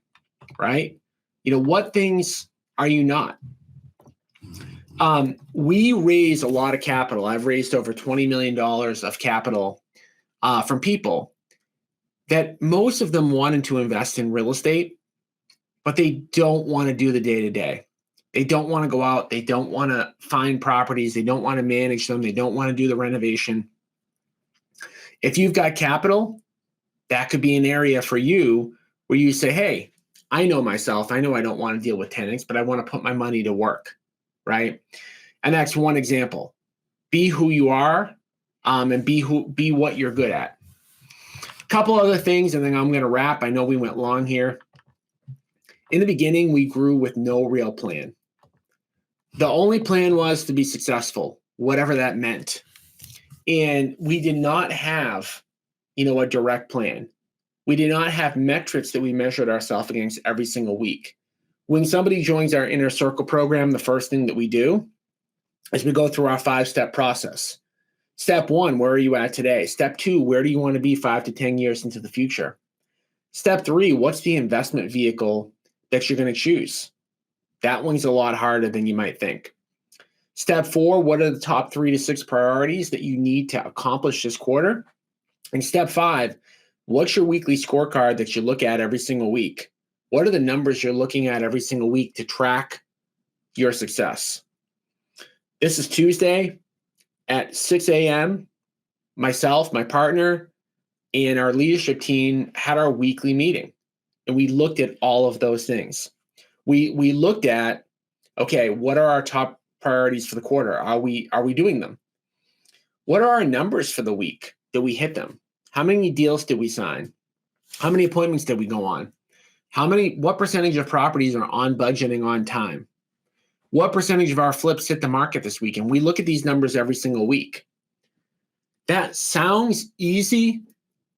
Speaker 1: right? What things are you not? We raise a lot of capital. I've raised over $20 million of capital from people that most of them wanted to invest in real estate, but they don't want to do the day-to-day. They don't want to go out. They don't want to find properties. They don't want to manage them. They don't want to do the renovation. If you've got capital, that could be an area for you where you say, hey, I know myself. I know I don't want to deal with tenants, but I want to put my money to work, right? And that's one example. Be who you are and be what you're good at. A couple other things, and then I'm going to wrap. I know we went long here. In the beginning, we grew with no real plan. The only plan was to be successful, whatever that meant. And we did not have, a direct plan. We did not have metrics that we measured ourselves against every single week. When somebody joins our Inner Circle program, the first thing that we do is we go through our 5-step process. Step 1, where are you at today? Step 2, where do you want to be 5 to 10 years into the future? Step 3, what's the investment vehicle that you're going to choose? That one's a lot harder than you might think. Step 4, what are the top 3 to 6 priorities that you need to accomplish this quarter? And step 5, what's your weekly scorecard that you look at every single week? What are the numbers you're looking at every single week to track your success? This is Tuesday at 6 a.m. Myself, my partner, and our leadership team had our weekly meeting. and we looked at all of those things. We looked at, okay, what are our top priorities for the quarter? Are we doing them? What are our numbers for the week? Did we hit them? How many deals did we sign? How many appointments did we go on? What percentage of properties are on budget and on time? What percentage of our flips hit the market this week? And we look at these numbers every single week. That sounds easy,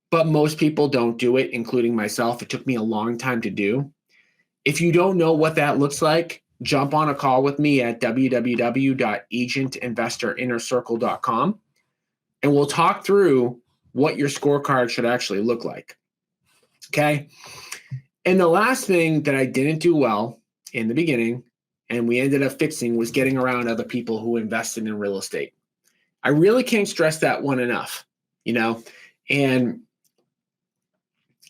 Speaker 1: but most people don't do it, including myself. It took me a long time to do. If you don't know what that looks like, jump on a call with me at www.agentinvestorinnercircle.com, and we'll talk through what your scorecard should actually look like. Okay? And the last thing that I didn't do well in the beginning, and we ended up fixing, was getting around other people who invested in real estate. I really can't stress that one enough, and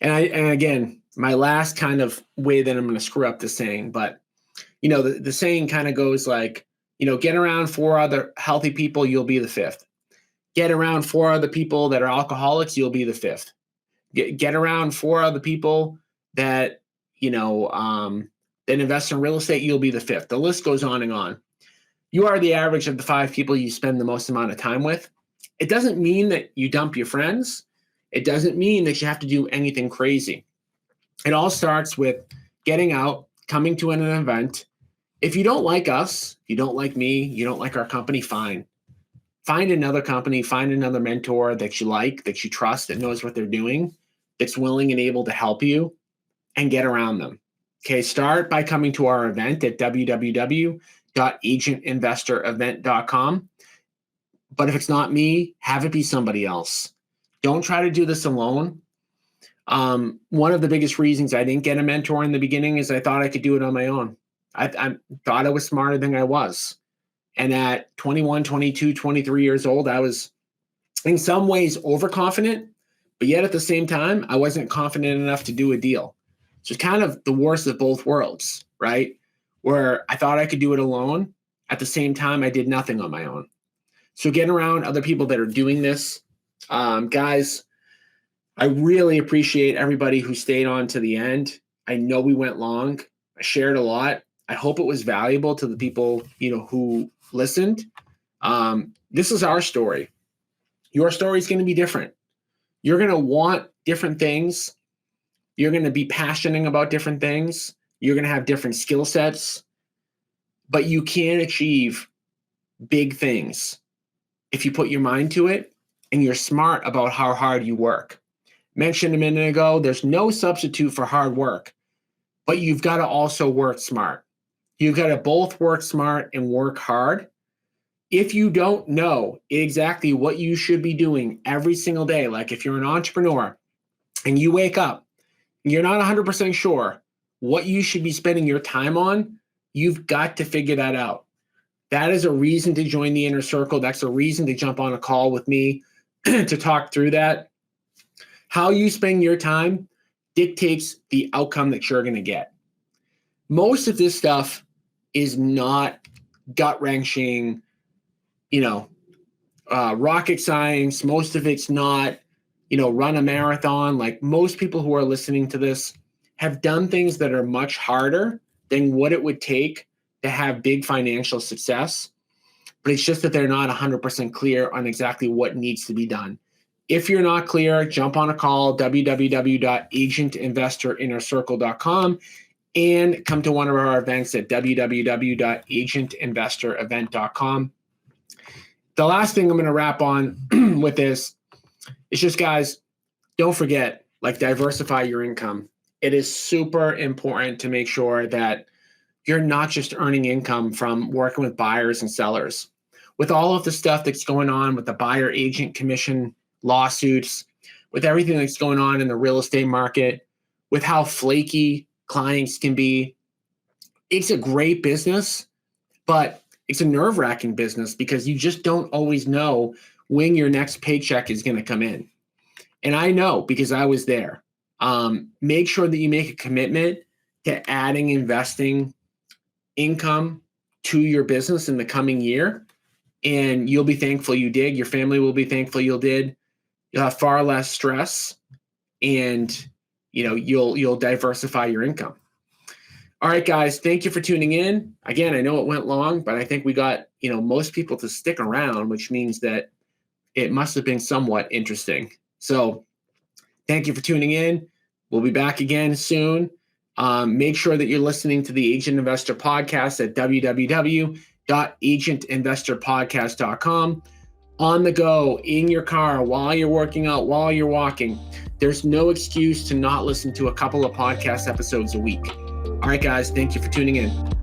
Speaker 1: again, my last kind of way that I'm going to screw up the saying, but the saying kind of goes like, get around 4 other healthy people, you'll be the 5th. Get around 4 other people that are alcoholics, you'll be the 5th. Get around 4 other people that that invest in real estate, you'll be the 5th. The list goes on and on. You are the average of the 5 people you spend the most amount of time with. It doesn't mean that you dump your friends. It doesn't mean that you have to do anything crazy. It all starts with getting out, coming to an event. If you don't like us, you don't like me, you don't like our company, fine. Find another company, find another mentor that you like, that you trust, that knows what they're doing, that's willing and able to help you, and get around them. Okay, start by coming to our event at www.agentinvestorevent.com. But if it's not me, have it be somebody else. Don't try to do this alone. One of the biggest reasons I didn't get a mentor in the beginning is I thought I could do it on my own. I thought I was smarter than I was. And at 21, 22, 23 years old, I was in some ways overconfident, but yet at the same time, I wasn't confident enough to do a deal. So it's kind of the worst of both worlds, right? Where I thought I could do it alone. At the same time, I did nothing on my own. So get around other people that are doing this. Guys, I really appreciate everybody who stayed on to the end. I know we went long. I shared a lot. I hope it was valuable to the people, who listened. This is our story. Your story is going to be different. You're going to want different things. You're going to be passionate about different things. You're going to have different skill sets. But you can achieve big things if you put your mind to it and you're smart about how hard you work. Mentioned a minute ago, there's no substitute for hard work, but you've got to also work smart. You've got to both work smart and work hard. If you don't know exactly what you should be doing every single day, like if you're an entrepreneur and you wake up, and you're not 100% sure what you should be spending your time on, you've got to figure that out. That is a reason to join the inner circle. That's a reason to jump on a call with me to talk through that. How you spend your time dictates the outcome that you're going to get. Most of this stuff is not gut-wrenching, rocket science. Most of it's not, run a marathon. Like most people who are listening to this have done things that are much harder than what it would take to have big financial success. But it's just that they're not 100% clear on exactly what needs to be done. If you're not clear, jump on a call, www.agentinvestorinnercircle.com, and come to one of our events at www.agentinvestorevent.com. The last thing I'm going to wrap on with this is just, guys, don't forget, diversify your income. It is super important to make sure that you're not just earning income from working with buyers and sellers. With all of the stuff that's going on with the buyer agent commission lawsuits, with everything that's going on in the real estate market, with how flaky clients can be, it's a great business, but it's a nerve-wracking business because you just don't always know when your next paycheck is going to come in. And I know because I was there. Make sure that you make a commitment to adding investing income to your business in the coming year, and you'll be thankful you did. Your family will be thankful you did. You'll have far less stress, and you'll diversify your income. All right, guys, thank you for tuning in. Again, I know it went long, but I think we got, most people to stick around, which means that it must have been somewhat interesting. So thank you for tuning in. We'll be back again soon. Make sure that you're listening to the Agent Investor Podcast at www.agentinvestorpodcast.com. On the go, in your car, while you're working out, while you're walking. There's no excuse to not listen to a couple of podcast episodes a week. All right, guys, thank you for tuning in.